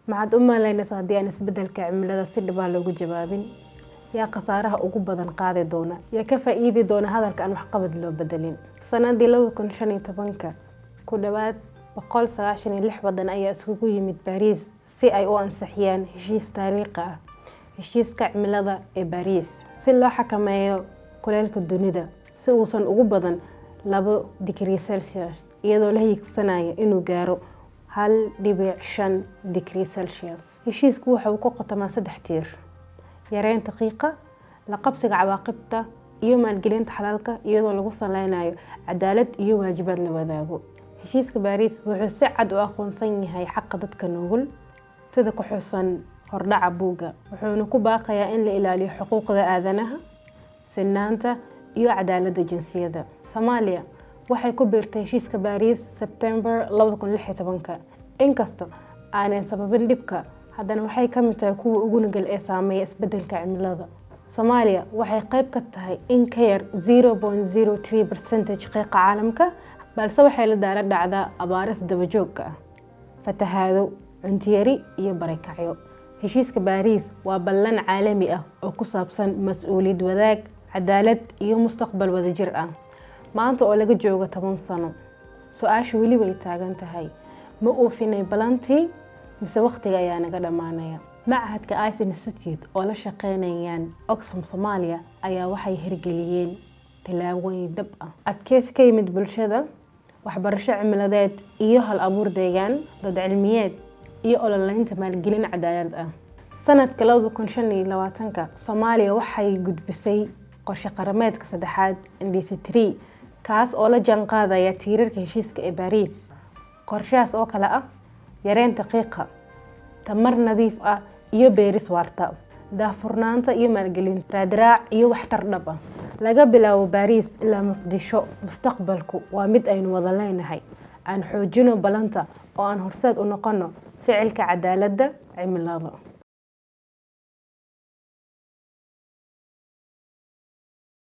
maxaad u malaynaysaa haddii aan isbeddelka cimilada si dhib ah loogu jawaabin? yaa khasaaraha ugu badan qaadi doona? yaa ka faa'iidi doona hadalka aan waxqabad loo bedelin? sanadii 2015 ku dhawaad 196 waddan ayaa isugu yimid Paris si ay u ansixiyaan heshiis taariikhi ah, heshiiska cimilada ee Paris, si loo xakameeyo kulaylka dunida si uusan ugu badan 2 digrii Celsius iyadoo la hiigsanayo inuu gaaro 1.5 digrii Celsius. heshiisku waxa uu ku qotamaa 3 tiir: yareynta qiiqa, la qabsiga cawaaqibta, iyo maalgelinta xalalka iyadoo lagu saleynayo cadaalad iyo waajibaad la wadaago. heshiiska Paris wuxuu si cad u aqoonsan yahay xaqa dadka nugul sida ku xusan hordhaca buugga, wuxuuna ku baaqayaa in la ilaaliyo xuquuqda aadanaha, sinaanta iyo cadaaladda jinsiyadda. Soomaaliya waxay ku biirtay heshiiska Paris September 2016. inkastoo aanay sababin dhibka, haddana waxay ka mid tahay kuwa ugu nugul ee saameeya isbeddelka cimilada. Soomaaliya waxay qayb ka tahay in ka yar 0.03% qiiqa caalamka, balse waxay la daalaa dhacdaa abaaro daba joog ah, fatahaado, cunto yari iyo barakacyo. heshiiska Paris waa ballan caalami ah oo ku saabsan mas'uuliyad wadaag, cadaalad iyo mustaqbal wadajir ah. maanta oo laga joogo 10 sano, su'aashu weli way taagan tahay: ma oofinay ballantii mise waqtiga ayaa naga dhamaanaya? Machadka ICE Institute oo la shaqeynayaan Oxfam Soomaaliya ayaa waxay hirgeliyeen tilaabooyin dhab ah, adkeysi ka yimid bulshada, waxbarasho cimiladeed iyo hal abuur deegaan, dood cilmiyeed iyo ololaynta maalgelin cadaalad ah. sanadka 2025 Soomaaliya waxay gudbisay qorshe qarameedka saddexaad NDC3 kaas oo la jaan qaadaya tiirarka heshiiska ee Paris. qorshahaas oo kala ah yareynta qiiqa, tamar nadiif ah iyo beeris waarta, daahfurnaanta iyo maalgelin, raadraac iyo waxtar dhab ah. laga bilaabo Paris ilaa Muqdisho, mustaqbalku waa mid aynu wada leenahay. aan xoojino ballanta oo aan horseed u noqono ficilka cadaaladda cimilada.